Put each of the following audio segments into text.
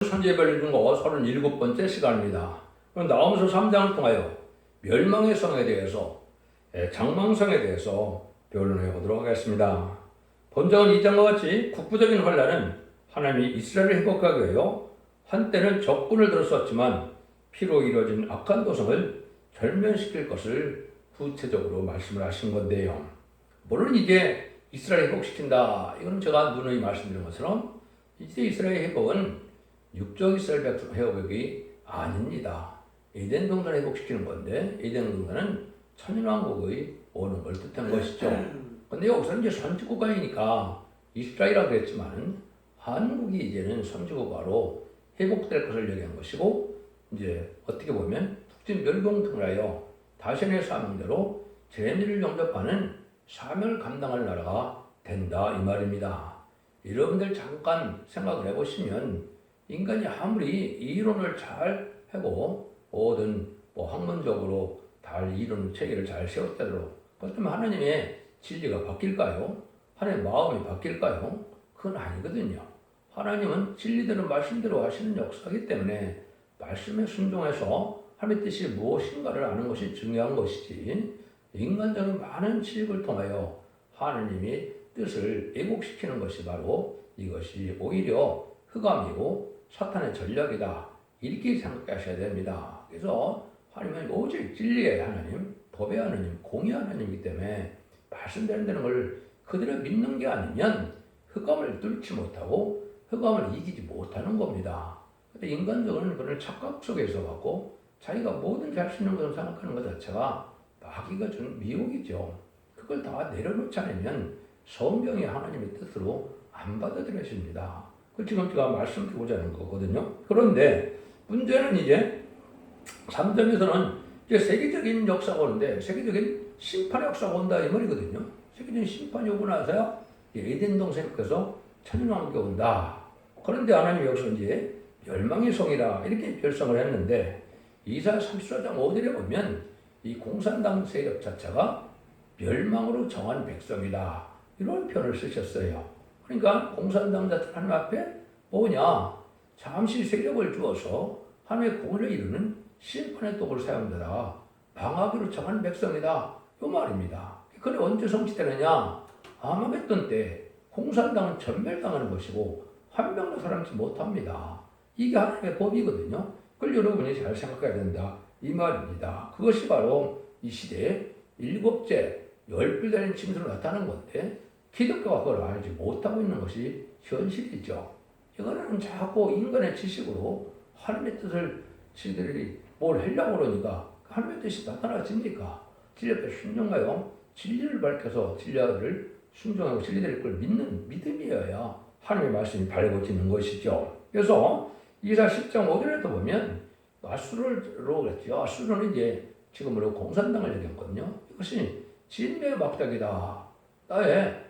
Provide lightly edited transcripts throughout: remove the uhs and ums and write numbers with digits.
선지별 중고 37번째 시간입니다. 나홈서 3장을 통하여 멸망의 성에 대해서, 장망성에 대해서 변론해 보도록 하겠습니다. 본장은 2장과 같이 국부적인 환란은 하나님이 이스라엘을 회복하기 위하여 한때는 적군을 들었었지만 피로 이루어진 악한 도성을 절면시킬 것을 구체적으로 말씀을 하신 건데요. 물론 이제 이스라엘 회복시킨다. 이건 제가 누누이 말씀드린 것처럼 이제 이스라엘 회복은 육적 이스라엘 백성 회복이 아닙니다. 에덴 동산 회복시키는 건데 에덴 동산은 천연왕국의 오는 걸 뜻한 것이죠. 근데 여기서는 이제 선지국가이니까 이스라엘이라고 그랬지만 한국이 이제는 선지국가로 회복될 것을 얘기한 것이고, 이제 어떻게 보면 북진 멸공통을 하여 다신의 사명대로 재미를 영접하는 사명을 감당할 나라가 된다 이 말입니다. 여러분들 잠깐 생각을 해보시면 인간이 아무리 이론을 잘 하고 모든 학문적으로 잘 이론 체계를 잘 세웠다더라도 그렇다면 하나님의 진리가 바뀔까요? 하나님의 마음이 바뀔까요? 그건 아니거든요. 하나님은 진리대로 말씀대로 하시는 역사이기 때문에 말씀에 순종해서 하나님의 뜻이 무엇인가를 아는 것이 중요한 것이지, 인간적인 많은 지식을 통하여 하나님의 뜻을 왜곡시키는 것이 바로 이것이 오히려 흑암이고 사탄의 전략이다, 이렇게 생각하셔야 됩니다. 그래서 하나님은 오직 진리의 하나님, 법의 하나님, 공의 하나님이기 때문에 말씀되는 걸 그대로 믿는 게 아니면 흑암을 뚫지 못하고 흑암을 이기지 못하는 겁니다. 근데 인간적으로는 그런 착각 속에서 갖고 자기가 뭐든지 할 수 있는 것을 생각하는 것 자체가 마귀가 주는 미혹이죠. 그걸 다 내려놓지 않으면 성경이 하나님의 뜻으로 안 받아들여집니다. 그 지금 제가 말씀드리고자 하는 거거든요. 그런데 문제는 이제 3점에서는 이제 세계적인 역사가 오는데 세계적인 심판의 역사가 온다 이 말이거든요. 세계적인 심판이 오고 나서야 에덴 동산에서 천연왕국이 온다. 그런데 하나님이 여기서 이제 멸망의 성이라 이렇게 별성을 했는데 이사야 34장 5절에 보면 이 공산당 세력 자체가 멸망으로 정한 백성이다, 이런 표현을 쓰셨어요. 그러니까 공산당 자체는 하나님 앞에 뭐냐, 잠시 세력을 주어서 하나님의 공의를 이루는 심판의 도구를 사용되라, 망하기로 정한 백성이다, 이 말입니다. 그래 언제 성취되느냐? 아마겟돈 때 공산당은 전멸당하는 것이고 한 명도 살아남지 못합니다. 이게 하나님의 법이거든요. 그걸 여러분이 잘 생각해야 된다 이 말입니다. 그것이 바로 이 시대에 일곱째 열불되는 짐승으로 나타나는 건데 기독교가 그걸 알지 못하고 있는 것이 현실이죠. 이거는 자꾸 인간의 지식으로 하나님의 뜻을 지들이 뭘 하려고 그러니까 하나님의 뜻이 나타나집니까? 진리 앞에 순종하여 진리를 밝혀서 진리를 순종하고 진리될 걸 믿는 믿음이어야 하나님의 말씀이 발견되는 것이죠. 그래서 이사 10장 5절에도 보면 아수르로 그랬죠. 아수르는 이제 지금으로 공산당을 얘기했거든요. 이것이 진리의 막닥이다, 나의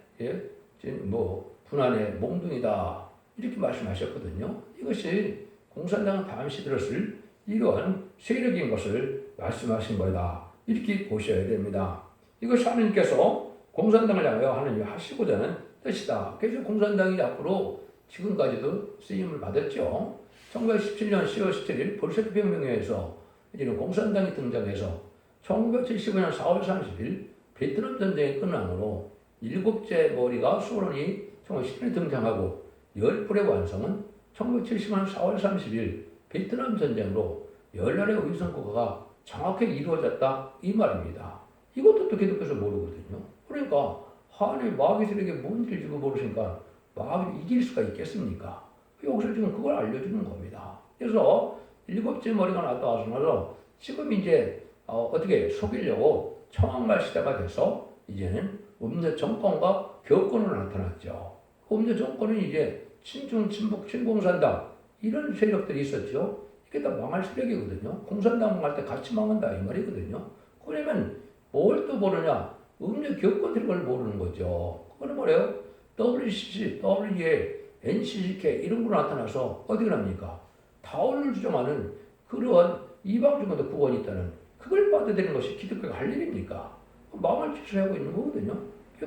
분한의 몽둥이다, 이렇게 말씀하셨거든요. 이것이 공산당은 잠시 들었을 이러한 세력인 것을 말씀하신 거다, 이렇게 보셔야 됩니다. 이것이 하나님께서 공산당을 향하여 하나님이 하시고자 하는 뜻이다. 그래서 공산당이 앞으로 지금까지도 쓰임을 받았죠. 1917년 10월 17일 볼셰비크 혁명에서 이제는 공산당이 등장해서 1975년 4월 30일 베트남 전쟁이 끝나므로 일곱째 머리가 소련이 1910년에 등장하고 열불의 완성은 1970년 4월 30일 베트남 전쟁으로 열나라의 위성국가가 정확하게 이루어졌다 이 말입니다. 이것도 또 기독교에서 모르거든요. 그러니까 하나님의 마귀들에게 뭔지를 지금 모르시니까 마귀를 이길 수가 있겠습니까? 여기서 지금 그걸 알려주는 겁니다. 그래서 일곱째 머리가 나타나서 지금 이제 어떻게 속이려고 청왕말 시대가 돼서 이제는 음녀 정권과 교권으로 나타났죠. 음녀 정권은 이제 친중, 친북, 친공산당 이런 세력들이 있었죠. 이게 다 망할 세력이거든요. 공산당 망할 때 같이 망한다 이 말이거든요. 그러면 뭘 또 모르냐? 음녀 교권 이런 걸 모르는 거죠. 그거는 뭐래요? WCC, WA, NCCK 이런 거 나타나서 어디가 납니까? 다원을 주장하는 그러한 이방주권도 구원이 있다는 그걸 받아들이는 것이 기독교가 할 일입니까? 망할 짓을 하고 있는 거거든요.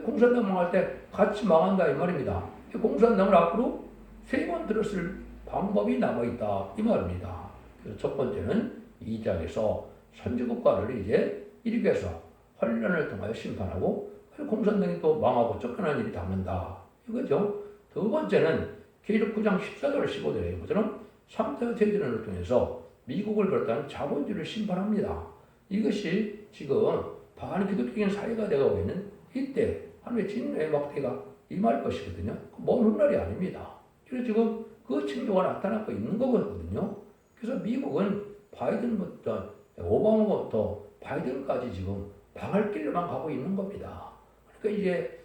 공산당 망할 때 같이 망한다 이 말입니다. 공산당을 앞으로 3번 들었을 방법이 남아있다 이 말입니다. 그래서 첫 번째는 2장에서 선지국가를 이제 일으켜서 환란을 통하여 심판하고 공산당이 또 망하고 쫓겨난 일이 닿는다 이거죠. 두 번째는 계시록 9장 14절 15절에 것처럼 3차 대전을 통해서 미국을 비롯한 자본주의를 심판합니다. 이것이 지금 반기독적인 사회가 되어가고 있는 이때 하나님의 진노의 막대가 임할 것이거든요. 먼 훗날이 아닙니다. 그래서 지금 그 징조가 나타나고 있는 거거든요. 그래서 미국은 바이든부터 오바마부터 바이든까지 지금 망할 길로만 가고 있는 겁니다. 그러니까 이제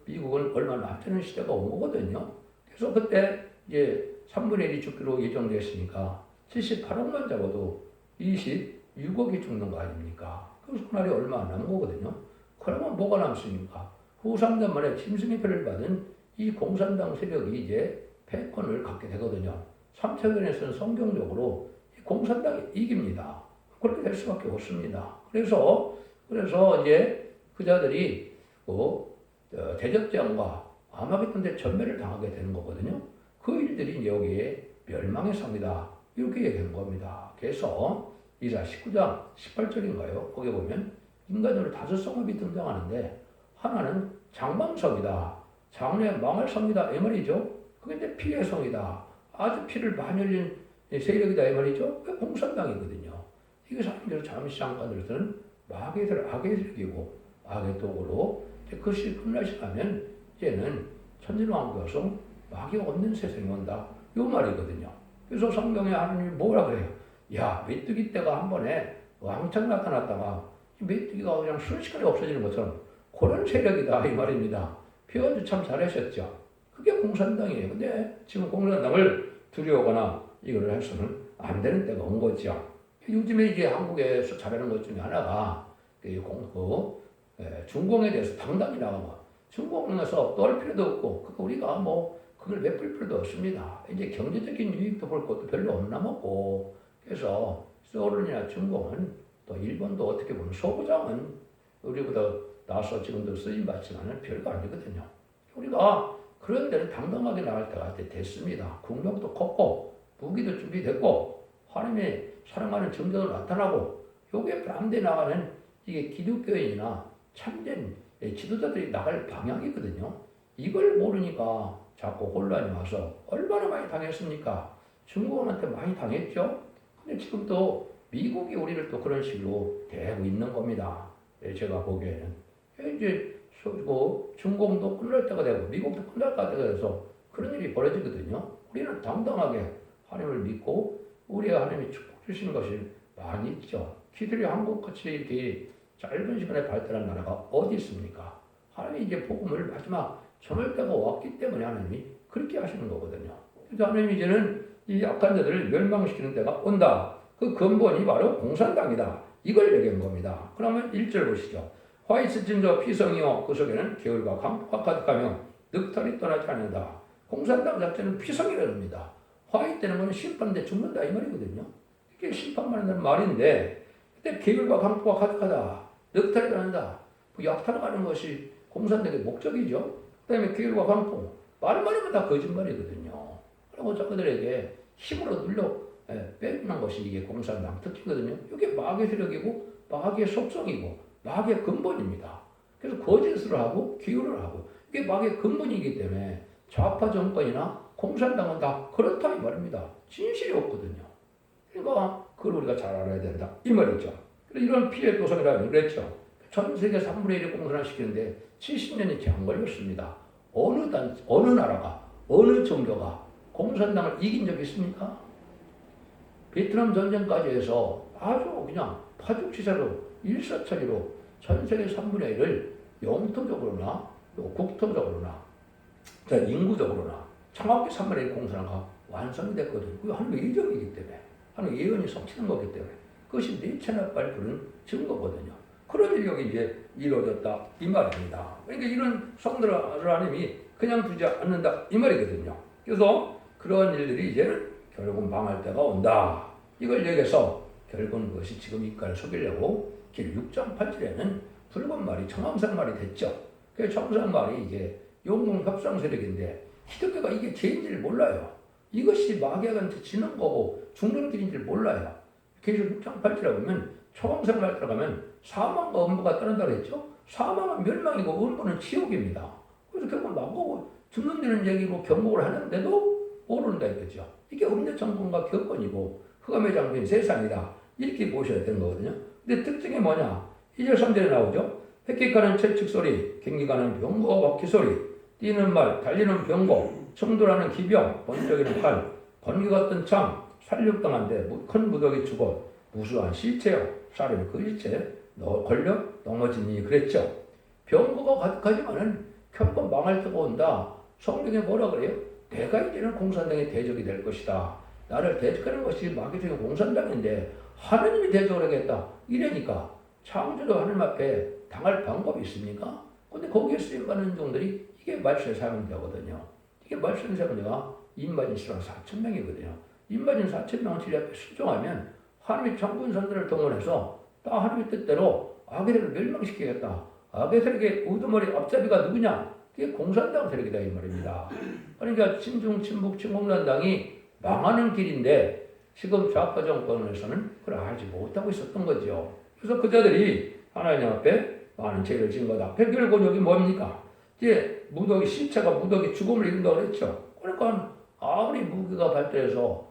미국은 얼마 남지 않은 시대가 온 거거든요. 그래서 그때 이제 3분의 1이 죽기로 예정됐으니까 78억만 잡아도 26억이 죽는 거 아닙니까? 그래서 그날이 얼마 안 남은 거거든요. 그러면 뭐가 남습니까? 후 3년 만에 짐승의 표를 받은 이 공산당 세력이 이제 패권을 갖게 되거든요. 3차전에서는 성경적으로 공산당이 이깁니다. 그렇게 될 수밖에 없습니다. 그래서 이제 그자들이 대적장과 아마겟돈 때 전멸을 당하게 되는 거거든요. 그 일들이 여기에 멸망의 상이다. 이렇게 얘기한 겁니다. 그래서 이사 19장 18절인가요? 거기 보면 인간으로 5성읍이 등장하는데 하나는 장망성이다. 장래 망할 성이다. 이 말이죠. 그게 이제 피의 성이다. 아주 피를 많이 흘린 세력이다. 이 말이죠. 그게 공산당이거든요. 이게 사람들이 잠시 잠깐으로서는 악의 세력이고 악의 도구로 그것이 끝나시 가면 이제는 천진왕국에서 마귀가 없는 세상이 온다. 이 말이거든요. 그래서 성경에 하나님이 뭐라 그래요? 야, 메뚜기 떼가 한 번에 왕창 나타났다가 메뚜기가 그냥 순식간에 없어지는 것처럼 그런 세력이다 이 말입니다. 표현도 참 잘하셨죠. 그게 공산당이에요. 근데 지금 공산당을 두려워하거나 이걸 해서는 안 되는 때가 온 거죠. 요즘에 이제 한국에서 잘하는 것 중에 하나가 중공에 대해서 당당히 나가고 중공에서 떨 필요도 없고 우리가 그걸 메꿀 필요도 없습니다. 이제 경제적인 유익도 볼 것도 별로 없나 먹고 그래서 소련이나 중공은 또 일본도 어떻게 보면 소부장은 우리보다 나서 지금도 쓰임 받지만은 별거 아니거든요. 우리가 그런 데는 당당하게 나갈 때가 됐습니다. 국력도 컸고 무기도 준비됐고 하나님이 사랑하는 정도도 나타나고 요게 반대 나가는 이게 기독교인이나 참된 지도자들이 나갈 방향이거든요. 이걸 모르니까 자꾸 혼란이 와서 얼마나 많이 당했습니까? 중국한테 많이 당했죠. 근데 지금 또 미국이 우리를 또 그런 식으로 대하고 있는 겁니다. 제가 보기에는 이제 중공도 끝날 때가 되고 미국도 끝날 때가 돼서 그런 일이 벌어지거든요. 우리는 당당하게 하나님을 믿고 우리의 하나님이 축복 주시는 것이 많이 있죠. 기들이 한국같이 이렇게 짧은 시간에 발달한 나라가 어디 있습니까? 하나님이 이제 복음을 마지막 전할 때가 왔기 때문에 하나님이 그렇게 하시는 거거든요. 그래서 하나님이 이제는 이 악한 자들을 멸망시키는 때가 온다. 그 근본이 바로 공산당이다. 이걸 얘기한 겁니다. 그러면 1절 보시죠. 화이트 진저 피성이요 그 속에는 계율과 강포가 가득하며 늑탈이 떠나지 않는다. 공산당 자체는 피성이랍니다. 화이트는 건 심판대 죽는다 이 말이거든요. 이게 심판만 한다는 말인데 그때 계율과 강포가 가득하다. 늑탈이 떠난다. 약탈하는 것이 공산당의 목적이죠. 그 다음에 계율과 강포 말만 하면 다 거짓말이거든요. 그리고 저들에게 힘으로 눌러 빼는 것이 이게 공산당 특징이거든요. 이게 마귀의 세력이고 마귀의 속성이고 마귀의 근본입니다. 그래서 거짓을 하고 기울을 하고 이게 마귀의 근본이기 때문에 좌파 정권이나 공산당은 다 그렇다 이 말입니다. 진실이 없거든요. 그러니까 그걸 우리가 잘 알아야 된다 이 말이죠. 그래서 이런 피해 도성이라고 그랬죠. 전 세계 3분의 1이 공산화 시키는데 70년이 채 안 걸렸습니다. 어느 나라가 어느 종교가 공산당을 이긴 적이 있습니까? 베트남 전쟁까지 해서 아주 그냥 파죽지세로 일사천리로 전 세계 3분의 1을 영토적으로나 국토적으로나 인구적으로나 정확히 3분의 1 공산화가 완성이 됐거든요. 그게 하나님의 예정이기 때문에 하나님의 예언이 성취된 거기 때문에 그것이 네체나 발표는 증거거든요. 그런 일이 여기 이제 이루어졌다 이 말입니다. 그러니까 이런 성들을 하나님이 그냥 두지 않는다 이 말이거든요. 그래서 그런 일들이 이제는 결국 망할 때가 온다. 이걸 얘기해서 결국은 그것이 지금 이까지 속이려고 길 6장 8절에는 붉은 말이 청황색 말이 됐죠. 그 청황색 말이 이게 용공 협상 세력인데 기독교가 이게 죄인지를 몰라요. 이것이 마귀한테 지는 거고 죽는 길인 줄 몰라요. 계시록 6장 8절에 보면 초강생활 들어가면 사망과 음부가 따른다고 했죠. 사망은 멸망이고 음부는 지옥입니다. 그래서 결국 나보고 죽는 일은 얘기고 경고를 하는데도 모른다 이거죠. 이게 음녀천군과 격언이고 흑암의 장부인 세상이다. 이렇게 보셔야 되는 거거든요. 근데 특징이 뭐냐? 2절 3절에 나오죠. 획기가는 채찍 소리, 경기가는 병거와 바퀴 소리, 뛰는 말, 달리는 병거, 청돌하는 기병, 번쩍이는 활, 번개 같은 창, 살육당한데 큰 무더기 죽어 무수한 시체요. 사람이 그 시체에 걸려 넘어지니 그랬죠. 병거가 가득하지만은 결국 망할 때가 온다. 성경에 뭐라 그래요? 내가 이제는 공산당의 대적이 될 것이다. 나를 대적하는 것이 마귀적인 공산당인데 하느님이 대적을 하겠다. 이러니까 창조주 하느님 앞에 당할 방법이 있습니까? 근데 거기에 쓰임받는 종들이 이게 말씀의 사명자거든요. 이게 말씀의 사명자가 인마진 시방 4,000명이거든요. 인마진 4,000명을 진리 앞에 순종하면 하나님의 장군선들을 동원해서 다 하나님의 뜻대로 아게들을 멸망시키겠다. 아게들에게 우두머리 앞잡이가 누구냐? 그게 공산당 세력이다 이 말입니다. 그러니까 친중, 친북, 친공산당이 망하는 길인데 지금 좌파 정권에서는 그걸 알지 못하고 있었던 거죠. 그래서 그자들이 하나님 앞에 많은 죄를 지은 거다. 결국은 뭡니까? 이제 무더기 시체가 무더기 죽음을 이룬다고 그랬죠. 그러니까 아무리 무기가 발달해서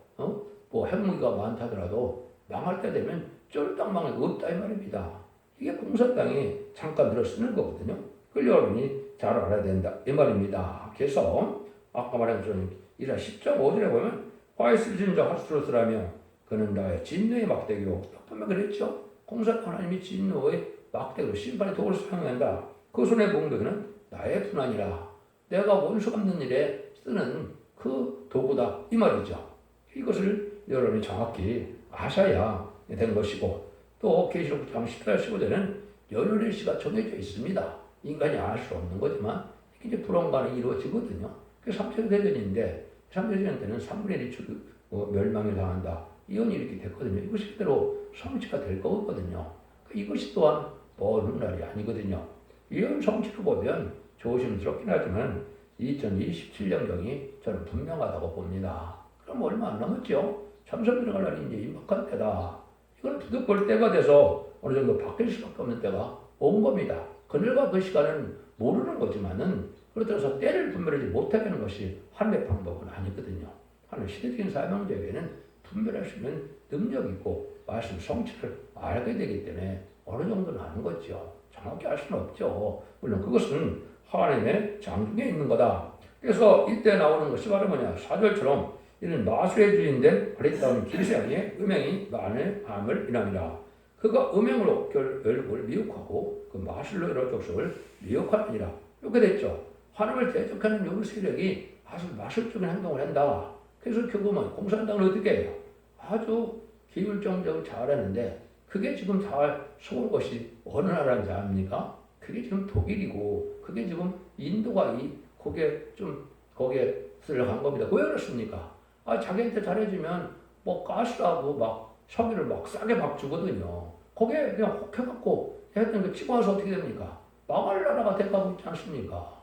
뭐 핵무기가 많다더라도 망할 때 되면 쫄딱 망할 거 없다 이 말입니다. 이게 공산당이 잠깐 들어 쓰는 거거든요. 그걸 여러분이 잘 알아야 된다 이 말입니다. 그래서 아까 말한 것처럼 이라 10.5절에 보면 화이스 진자 하스로스라며 그는 나의 진노의 막대기요. 분명 그랬죠. 공산 하나님이 진노의 막대기로 심판의 도구를 사용한다. 그 손의 봉독이는 나의 분한이라. 내가 원수 갚는 일에 쓰는 그 도구다 이 말이죠. 이것을 여러분이 정확히 아셔야 되는 것이고 또 계시록 14, 15절에는 연륜의 시가 정해져 있습니다. 인간이 알 수 없는 거지만 이게 불언간이 이루어지거든요. 그게 3차 대전인데 3차 대전 때는 3분의 1이 멸망을 당한다. 이혼이 이렇게 됐거든요. 이것이 그대로 성취가 될 거거든요. 이것이 또한 먼 날이 아니거든요. 이혼 성취로 보면 조심스럽긴 하지만 2027년경이 저는 분명하다고 봅니다. 그럼 얼마 안 남았죠? 참선 들어갈 날이 이제 임박한 때다. 이건 부득볼 때가 돼서 어느 정도 바뀔 수밖에 없는 때가 온 겁니다. 그늘과 그 시간은 모르는 거지만은 그렇다고 해서 때를 분별하지 못하게 하는 것이 하나님의 방법은 아니거든요. 하나님 시대적인 사명자에게는 분별할 수 있는 능력이 있고 말씀 성취를 알게 되기 때문에 어느 정도는 아는 거죠. 정확히 알 수는 없죠. 물론 그것은 하나님의 장중에 있는 거다. 그래서 이때 나오는 것이 바로 뭐냐. 4절처럼 이는 마술의 주인된 그리스도인 기리스양의 음행이 많은 암을 인함이라. 그가 음행으로 결국을 미혹하고 그 마술로 여러 족속을 미혹하느니라. 이렇게 됐죠. 하나님을 대적하는 요구 세력이 아주 마술적인 행동을 한다. 그래서 결국은 공산당을 어떻게 해요? 아주 기울정적으로 잘하는데 그게 지금 잘 속은 것이 어느 나라인지 압니까? 그게 지금 독일이고 그게 지금 인도가 거기에 들어간 겁니다. 왜 그렇습니까? 자기한테 잘해주면 뭐 가스하고 막 석유를 막 싸게 막 주거든요. 거기에 그냥 혹해갖고 했던 거 치고 와서 어떻게 됩니까? 망할 나라가 돼가고 있지 않습니까?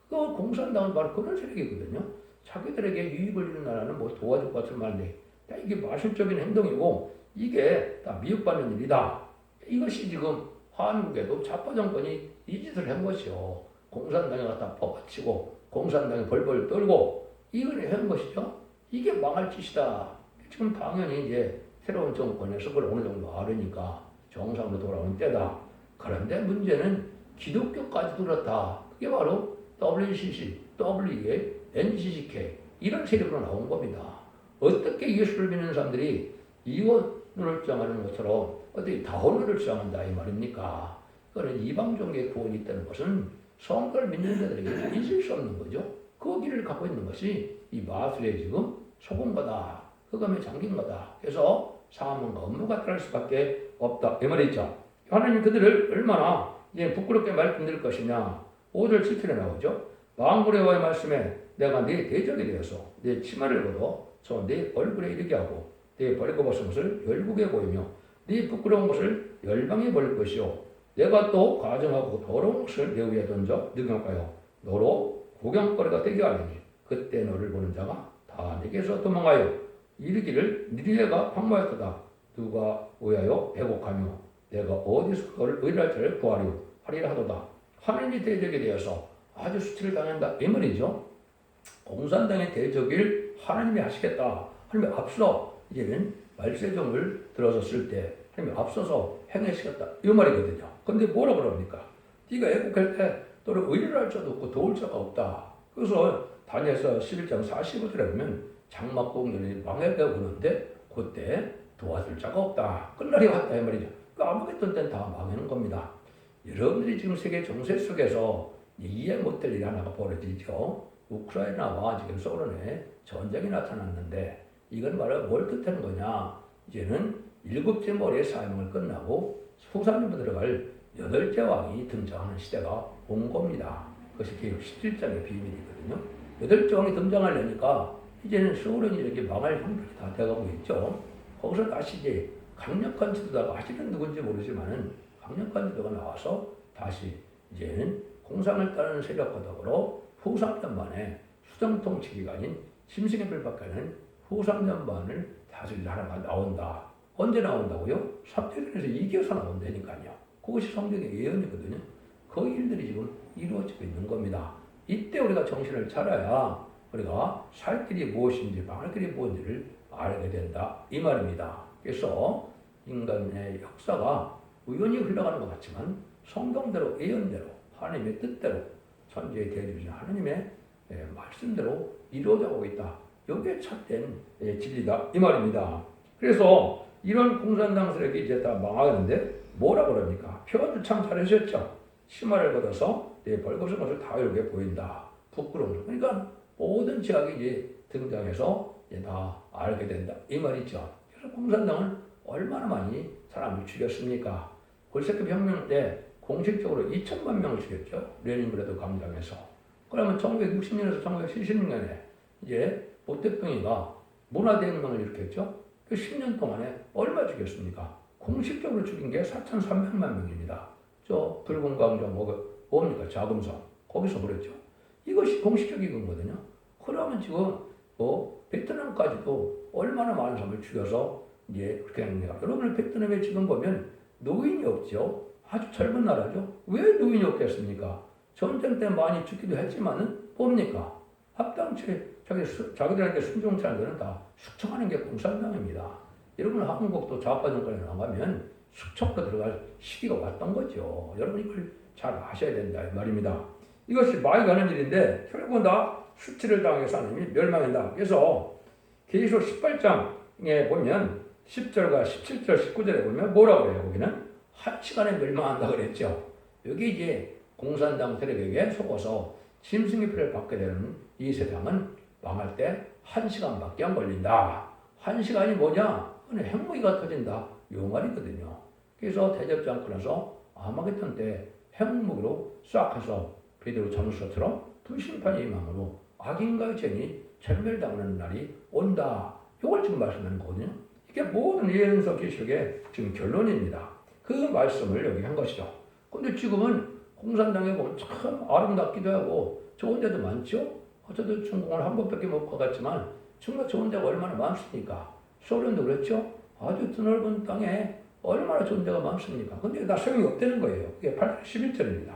그 공산당은 바로 그런 세력이거든요. 자기들에게 유익을 주는 나라는 뭐 도와줄 것 같은 말인데 이게 마술적인 행동이고 이게 다 미혹받는 일이다. 이것이 지금 한국에도 좌파 정권이 이 짓을 한 것이요. 공산당에 갖다 퍼받치고 공산당에 벌벌 떨고 이걸 한 것이죠. 이게 망할 짓이다. 지금 당연히 이제 새로운 정권에서 그걸 어느 정도 알으니까 정상으로 돌아오는 때다. 그런데 문제는 기독교까지도 그렇다. 그게 바로 WCC, WEA, NCCK 이런 세력으로 나온 겁니다. 어떻게 예수를 믿는 사람들이 이혼을 주장하는 것처럼 어떻게 다혼을 주장한다 이 말입니까? 그거는 이방 종교의 구원이 있다는 것은 성경을 믿는 자들에게 있을 수 없는 거죠. 그 길을 갖고 있는 것이 이 마술에 지금 속은 거다. 흑암에 잠긴 거다. 그래서 사망과 업무가 따를 수밖에 없다. 이 말이죠. 하나님 그들을 얼마나 부끄럽게 말씀드릴 것이냐. 5절 7절에 나오죠. 만군의 여호와의 말씀에 내가 네 대적이 되어서 네 치마를 걷어 네 얼굴에 이르게 하고 네 벌거벗은 것을 열국에 보이며 네 부끄러운 것을 열방에 벌릴 것이요 내가 또 가정하고 더러운 것을 내 위에 던져 능력하여 너로 구경거리가 되게 하리니 그때 너를 보는 자가 다 다 내게서 도망하여 이르기를 니네가 황무하였도다. 누가 오하여 애곡하며 내가 어디서 너를 의뢰할 자를 구하려 하리라 하도다. 하나님이 대적에 대해서 아주 수치를 당한다 이 말이죠. 공산당의 대적을 하나님이 하시겠다. 하나님이 앞서 이제는 말세종을 들어섰을 때 하나님이 앞서서 행하시겠다 이 말이거든요. 근데 뭐라 그럽니까? 네가 애국할 때 너를 의뢰를 할 자도 없고 도울 자가 없다. 그래서 다니엘서 11장 45절에 보면 장막공연이 망해가 오는데 그때 도와줄 자가 없다. 끝날이 왔다 이 말이죠. 그 아무것도 때는 다 망하는 겁니다. 여러분들이 지금 세계 정세 속에서 이해 못할 일이 하나가 벌어지죠. 우크라이나와 지금 소련에 전쟁이 나타났는데 이건 바로 뭘 뜻하는 거냐? 이제는 7째 머리의 사명을 끝나고 후사님으로 들어갈 8째 왕이 등장하는 시대가 온 겁니다. 그것이 계획 17장의 비밀이거든요. 8째 왕이 등장하려니까 이제는 소련이 이렇게 망할 형국이 다 돼가고 있죠. 거기서 다시 이제 강력한 지도자가 아직은 누군지 모르지만은 강력한 지도가 나와서 다시 이제는 공산을 따르는 세력과 더불어 후 3년 만에 수정통치 기간인 심승의 별박하는 후 3년 만을 다스릴 하나가 나온다. 언제 나온다고요? 3대전에서 이겨서 나온다니까요. 그것이 성경의 예언이거든요. 그 일들이 지금 이루어지고 있는 겁니다. 이때 우리가 정신을 차려야 우리가 살 길이 무엇인지 망할 길이 무엇인지를 알게 된다 이 말입니다. 그래서 인간의 역사가 우연히 흘러가는 것 같지만 성경대로 예언대로 하나님의 뜻대로 천지의 대주신 하나님의 말씀대로 이루어져가고 있다. 이게 참된 진리다 이 말입니다. 그래서 이런 공산당 세력이 이제 다 망하는데 뭐라 그럽니까? 표현도 참 잘하셨죠. 치마를 걷어서 내 벌거벗은 것을 다 이렇게 보인다. 부끄러움. 그러니까 모든 지역이 이제 등장해서 이제 다 알게 된다 이 말이죠. 그래서 공산당은 얼마나 많이 사람을 죽였습니까? 골세급 혁명 때 공식적으로 2천만 명을 죽였죠. 레닌그라드 광장에서. 그러면 1960년에서 1970년에 이제 모태평이가 문화대혁명을 일으켰죠. 그 10년 동안에 얼마 죽였습니까? 공식적으로 죽인 게 4,300만 명입니다. 저 붉은 광장 뭡니까? 자금성. 거기서 그랬죠. 이것이 공식적인 거거든요. 그러면 지금 베트남까지도 얼마나 많은 사람을 죽여서 이제 그렇게 합니다. 여러분 베트남에 지금 보면 노인이 없죠. 아주 젊은 나라죠. 왜 노인이 없겠습니까? 전쟁 때 많이 죽기도 했지만은 뭡니까? 합당체 자기들한테 순종하는 것은 다 숙청하는 게 공산당입니다. 여러분 한국도 좌파 정권에 나가면 숙청으로 들어갈 시기가 왔던 거죠. 여러분 이걸 잘 아셔야 된다 이 말입니다. 이것이 많이 가는 일인데 결국은 다 수치를 당해서 하나님이 멸망한다. 그래서 계시록 18장에 보면 10절과 17절 19절에 보면 뭐라고 그래요? 거기는 한 시간에 멸망한다 그랬죠. 여기 이제 공산당 세력에게 속아서 짐승의 피를 받게 되는 이 세상은 망할 때 한 시간밖에 안 걸린다. 한 시간이 뭐냐? 그냥 핵무기가 터진다. 요 말이거든요. 그래서 대접지 않고 나서 아마겟돈 때 핵무기로 싹 해서 베드로 전후서처럼 불심판의 임함으로 악인과의 죄인이 절멸당하는 날이 온다. 이걸 지금 말씀하는 거거든요. 이게 모든 예언서 기록의 지금 결론입니다. 그 말씀을 여기 한 것이죠. 근데 지금은 공산당에 보면 참 아름답기도 하고 좋은 데도 많죠. 저도 중공을 한 번밖에 못 가봤지만 정말 좋은 데가 얼마나 많습니까? 소련도 그렇죠. 아주 드넓은 땅에 얼마나 좋은 데가 많습니까? 근데 다 소용이 없다는 거예요. 그게 11절입니다.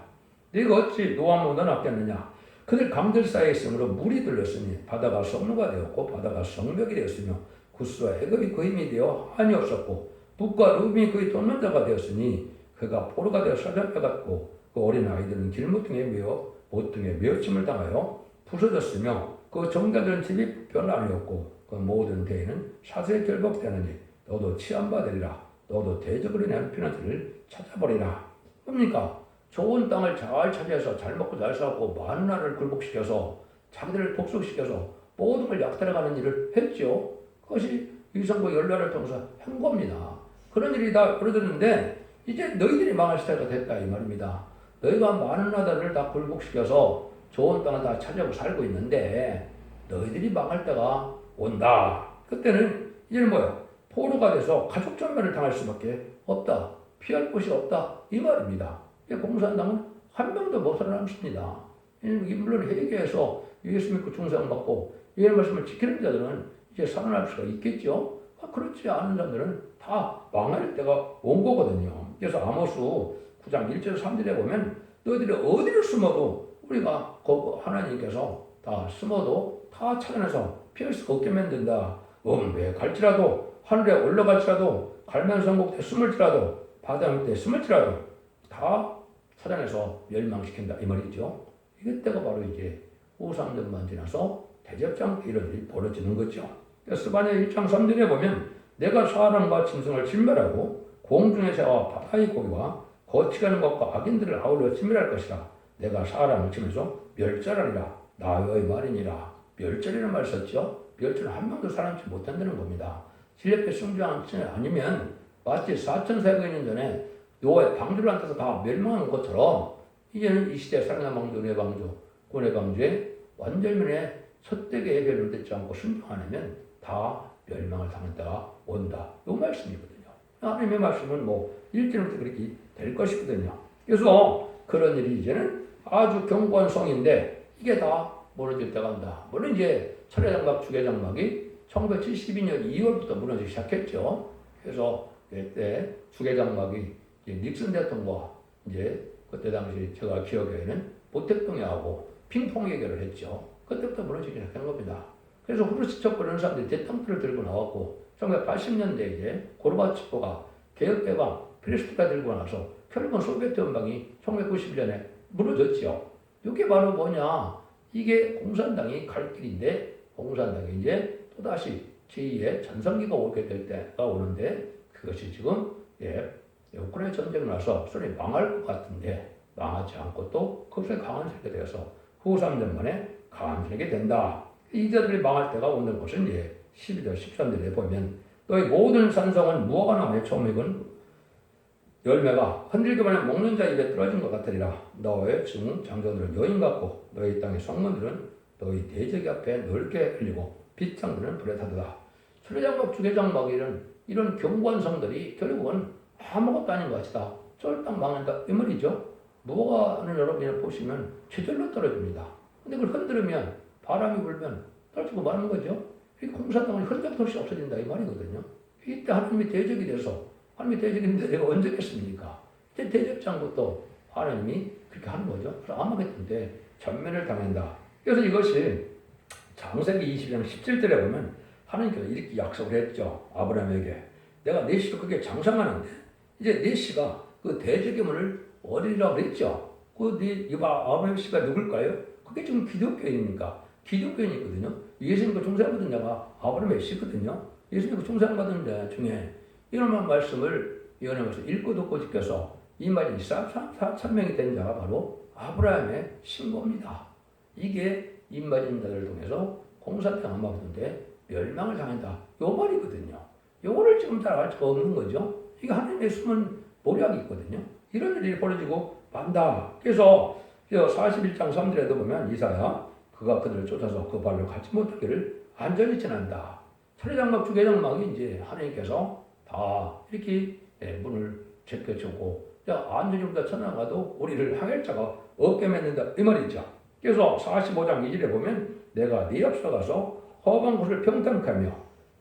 네가 어찌 노함으로 놨겠느냐? 그들 강들 사이에 있으므로 물이 들렸으니 바다가 성루가 되었고 바다가 성벽이 되었으며 구스와 애굽이 그 힘이 되어 한이 없었고 북과 루빔이 그의 동면자가 되었으니 그가 포로가 되어 사자뼈같고 그 어린 아이들은 길모퉁이에 모퉁이에 메어침을 당하여 부서졌으며 그 정자들은 집이 변함이었고 그 모든 대인은 사세에 결박되느니 너도 치안받으리라. 너도 대적으로 인한 피난처를 찾아버리라. 뭡니까? 좋은 땅을 잘 차지해서 잘 먹고 잘 살고 많은 나라를 굴복시켜서 자기들을 복속시켜서 모든 걸 약탈해가는 일을 했죠. 그것이 위성과 연락을 통해서 한 겁니다. 그런 일이 다 벌어졌는데 이제 너희들이 망할 시대가 됐다 이 말입니다. 너희가 많은 나라를 다 굴복시켜서 좋은 땅을 다 차지하고 살고 있는데 너희들이 망할 때가 온다. 그때는 이제는 뭐야? 포로가 돼서 가족 전멸을 당할 수밖에 없다. 피할 곳이 없다. 이 말입니다. 공산당은 한 명도 못 살아남습니다. 물론 회개해서 예수 믿고 중상받고 이 말씀을 지키는 자들은 이제 살아날 수가 있겠죠. 그렇지 않은 자들은 다 망할 때가 온 거거든요. 그래서 아모스 9장 1절 3절에 보면 너희들이 어디를 숨어도 우리가 하나님께서 다 숨어도 다 찾아내서 피할 수가 없게 만든다. 왜 갈지라도 하늘에 올라갈지라도 갈면성국 때 숨을지라도 바다 밑에 숨을지라도 다 찾아내서 멸망시킨다 이 말이죠. 이때가 바로 이제 후삼전만 지나서 대접장 이런 일이 벌어지는 거죠. 스바냐 1장 3절에 보면 내가 사람과 짐승을 진멸하고 공중의 새와 바다의 고기와 거치가는 것과 악인들을 아울러 진멸할 것이라. 내가 사람을 치면서 멸절하리라. 나의 말이니라. 멸절이라는 말을 썼죠. 멸절은 한 명도 사람치 못한다는 겁니다. 진력에 승주하지 아니면 마치 4,400년 전에 노아의 방주를 안 타서 다 멸망한 것처럼 이제는 이 시대 사랑의 방주, 은혜의 방주, 구원의 방주에 완전면에 첫대게 배려되지 않고 순종하면 다 멸망을 당할 때가 온다. 이 말씀이거든요. 하나님의 말씀은 뭐 일주일부터 그렇게 될 것이거든요. 그래서 그런 일이 이제는 아주 견고한 성인데 이게 다 무너질 때가 온다. 물론 이제 철회장막, 주계장막이 1972년 2월부터 무너지기 시작했죠. 그래서 그때 주계장막이 닉슨 대통령과 이제 그때 당시 제가 기억에는 보택동해하고 핑퐁 해결을 했죠. 그때부터 무너지기 시작한 겁니다. 그래서 후르시초프 그런 사람들이 대통령을 들고 나왔고 1980년대에 이제 고르바초프가 개혁개방, 필리스트가 들고 나서 결국은 소비에트 연방이 1991년에 무너졌죠. 이게 바로 뭐냐? 이게 공산당이 갈 길인데 공산당이 이제 또다시 제2의 전성기가 오게 될 때가 오는데 그것이 지금 우크라이나 전쟁이 나서 소련이 망할 것 같은데 망하지 않고 또 급속히 강한세게 되어서 후 3년 만에 강한세게 된다. 이자들이 망할 때가 오는 것은 이제 12절 13절에 보면 너희 모든 산성은 무화과 나무의 초목은 열매가 흔들기만 해 먹는 자 입에 떨어진 것 같으리라. 너의 장정들은 여인 같고 너희 땅의 성문들은 너희 대적이 앞에 넓게 흘리고 빗장들은 불에 타도다. 수레장막, 주계장막 이런 견고한 성들이 결국은 아무것도 아닌 것 같이다. 쫄딱 망한다 이 말이죠. 무화과는 여러분이 보시면 저절로 떨어집니다. 근데 그걸 흔들으면 바람이 불면 떨어지고 마는 거죠. 이 공산당은 흔적도 없이 없어진다 이 말이거든요. 이때 하나님이 대적이 돼서 하나님이 대적인데 내가 언제 했습니까? 이제 대적장부터 하나님이 그렇게 하는 거죠. 그래서 아마겟돈 때 전면을 당한다. 그래서 이것이 창세기 22장 17절에 보면 하나님께서 이렇게 약속을 했죠. 아브라함에게 내가 네 씨로 그게 장성하는데 이제 네 씨가 그 대적의 문을 어리라고 그랬죠. 아브라함 씨가 누굴까요? 그게 지금 기독교인입니까? 기독교인이거든요. 예수님과 종사받은 자가 아브라함의 씨거든요. 예수님과 종사받은 자 중에 이런 말씀을 예언하면서 읽고 듣고 지켜서 이 말이 4,000명이 된 자가 바로 아브라함의 신고입니다. 이게 입맞은 자들을 통해서 공산당 아마겟돈때 멸망을 당한다. 요 말이거든요. 요거를 지금 잘 알 수가 없는 거죠. 이게 하나님의 숨은 모략이 있거든요. 이런 일이 벌어지고 만다. 그래서 41장 3절에도 보면 이사야 그가 그들을 쫓아서 그 발로 가지 못하기를 안전히 지난다. 철회장막, 주계장막이 이제 하나님께서 다 이렇게 문을 제껴주고 안전히 우리가 천나가도 우리를 항할 자가 없게 맺는다 이 말이죠. 그래서 45장 2절에 보면 내가 네 앞서 가서 험한 곳을 평탄케 하며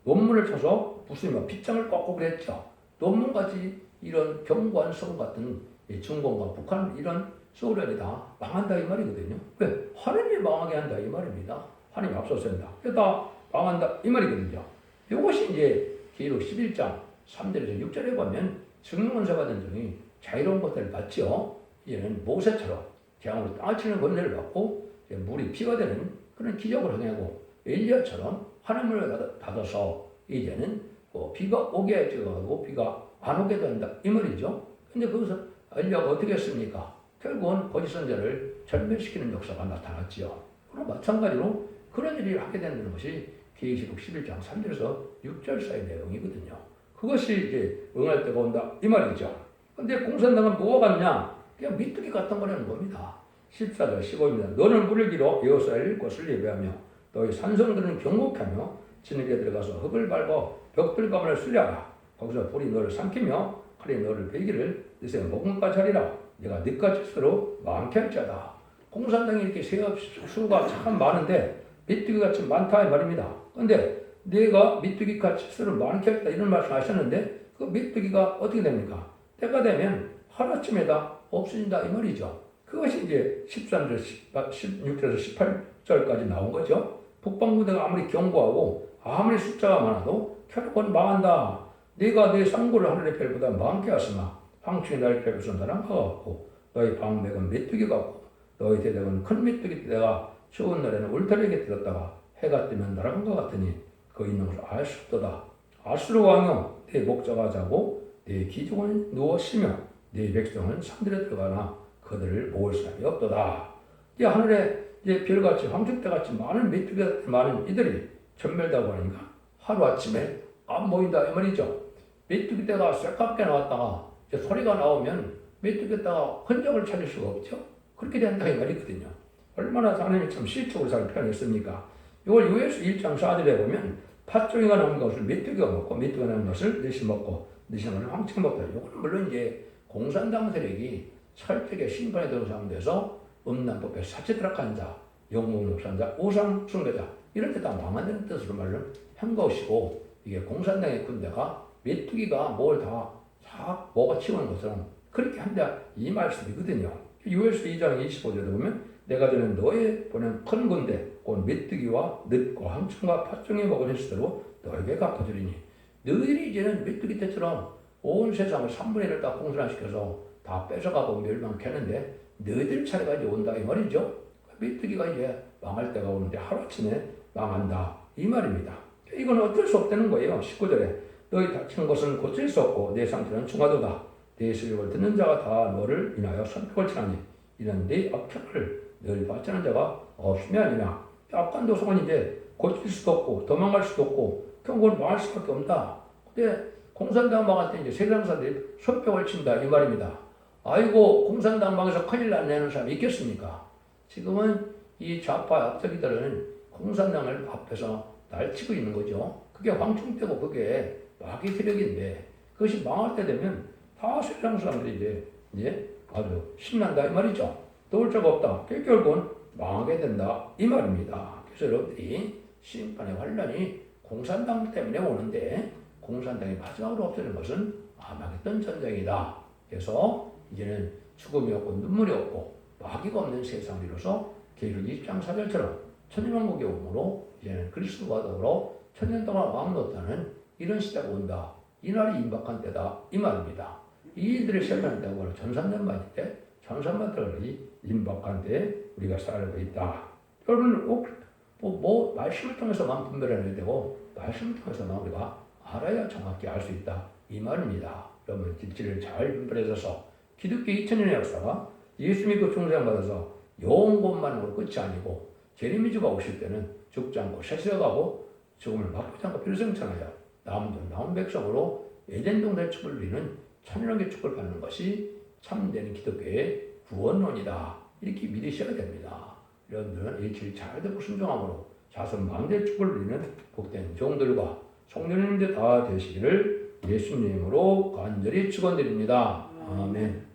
논문을 쳐서 부수며 빗장을 꺾고 그랬죠. 논문까지 이런 견고한 성 같은 중공과 북한 이런 소련이 다 망한다 이 말이거든요. 왜? 하나님이 망하게 한다 이 말입니다. 하나님이 앞서선다. 그래서 다 망한다 이 말이거든요. 이것이 이제 기록 11장 3절에서 6절에 보면 증명원사 받은 종이 자유로운 것들을 받죠. 이제는 모세처럼 재앙으로 땅을 치는 권세를 받고 물이 피가 되는 그런 기적을 행하고 엘리야처럼 하나님을 받아서 이제는 비가 오게 되고 비가 안 오게 된다 이 말이죠. 근데 거기서 엘리야가 어떻게 했습니까? 결국은 거짓 선자를 절멸시키는 역사가 나타났지요. 그럼 마찬가지로 그런 일을 하게 되는 것이 계시록 11장 3절에서 6절 사이 내용이거든요. 그것이 이제 응할 때가 온다 이 말이죠. 근데 공산당은 뭐가 같냐? 그냥 미뚜기 같은 거라는 겁니다. 14절 15입니다. 너는 물을 길어 여호수아의 것을 예배하며 너희 산성들은 경곡하며 진흙에 들어가서 흙을 밟아 벽들 가문을 수리하라. 거기서 불이 너를 삼키며 칼이 너를 베기를 너세 목금까지 하리라. 내가 너까지 스스로 많게 할 자다. 공산당이 이렇게 수가 참 많은데 메뚜기같이 많다 이 말입니다. 근데 내가 메뚜기같이 수를 많게 했다 이런 말씀 하셨는데 그 메뚜기가 어떻게 됩니까? 때가 되면 하루아침에 다 없어진다 이 말이죠. 그것이 이제 13절, 16절에서 18절까지 나온 거죠. 북방부대가 아무리 견고하고 아무리 숫자가 많아도 결국은 망한다. 네가 내 상고를 하늘의 별보다 많게 하시나 황충이 나를 별에서 나랑 가갖고 너희 방백은 메뚜기 같고 너희 대적은 큰 메뚜기 때가 추운 날에는 울타리에게 들었다가 해가 뜨면 날아간 것 같으니 그 있는 것을 알 수 없도다. 아수르 왕여 내 목자가 자고 내 기둥은 누워 쉬며 내 백성은 산들에 들어가나 그들을 모을 사람이 없도다. 이 하늘에 이제 별같이 황충대같이 많은 메뚜기 많은 이들이 전멸되고 하니까 하루아침에 안 보인다 이 말이죠. 메뚜기 떼가 쇠깝게 나왔다가 이제 소리가 나오면 메뚜기 떼가 흔적을 찾을 수가 없죠. 그렇게 된다 이 말이거든요. 얼마나 하나님이 참 시적으로 잘 표현했습니까? 이걸 요에서 1장 4절에 보면 팥종이가 나온 것을 메뚜기가 먹고 메뚜기가 나온 것을 넷이 먹고 넷이 나온 것을 황치가 먹다. 이거는 물론 이제 공산당 세력이 철저하게 심판에 대상돼서 음란법에 사치드락한 자, 영웅욕산 자, 우상 숭배자 이런 데 다 망한다는 뜻으로 말을 한 것이고 이게 공산당의 군대가 메뚜기가 뭘 다 먹어치우는 것처럼 그렇게 한다 이 말씀이거든요. 요에서 2장 25절에 보면 내가 전에 너의 보낸 큰 군대 곧 메뚜기와 늑과 황충과 팥종이 먹은 횟수대로 너에게 갚아주리니 너희들이 이제는 메뚜기 때처럼 온 세상을 3분의 1을 다 공산화시켜서 다 뺏어가고 멸망케 하는데 너희들 차례가 이제 온다 이 말이죠. 메뚜기가 이제 망할 때가 오는데 하루아침에 망한다 이 말입니다. 이건 어쩔 수 없다는 거예요. 19절에 너희 다친 것은 고칠 수 없고 내 상태는 중하도다. 내 실력을 듣는 자가 다 너를 인하여 선택을 치나니 이는 네 악행을 늘 받지 않은 자가 없음이 아니냐. 악한 도성은 이제 고칠 수도 없고 도망갈 수도 없고 결국은 망할 수밖에 없다. 근데 공산당 망할 때 이제 세상 사람들이 손뼉을 친다 이 말입니다. 아이고 공산당 망해서 큰일 났네는 사람이 있겠습니까? 지금은 이 좌파 악적이들은 공산당을 앞에서 날치고 있는 거죠. 그게 황충되고 그게 마귀 세력인데 그것이 망할 때 되면 다 세상 사람들이 이제 아주 신난다 이 말이죠. 도울 자가 없다. 결국은 망하게 된다 이 말입니다. 그래서 여러분들이 심판의 환란이 공산당 때문에 오는데 공산당이 마지막으로 없어지는 것은 아마겟돈 전쟁이다. 그래서 이제는 죽음이 없고 눈물이 없고 마귀가 없는 세상으로서 계시록 20장 4절처럼 천년왕국이 오므로 이제는 그리스도와 더불어 천년 동안 왕 노릇하는 이런 시대가 온다. 이 날이 임박한 때다 이 말입니다. 이들의 세상을 때가 전산년만인데 전산만들이 임박한 때 우리가 살고 있다. 여러분 뭐 말씀을 통해서만 분별해야 되고 말씀을 통해서만 우리가 알아야 정확히 알 수 있다 이 말입니다. 여러분 진리를 잘 분별해서 기독교 2000년의 역사가 예수 믿고 중생받아서 영혼만으로 끝이 아니고 제리미주가 오실 때는 죽지 않고 세세어가고 죽음을 맛보지 않고 필승천하여 남은 백성으로 에덴동산의 축을 누리는 천연의 축을 받는 것이 참된 기독교의 구원론이다. 이렇게 믿으셔야 됩니다. 여러분들은 이 길 잘 듣고 순종함으로 자손 만대의 축을 누리는 복된 종들과 성령님들 다 되시기를 예수님으로 간절히 축원드립니다. 아멘.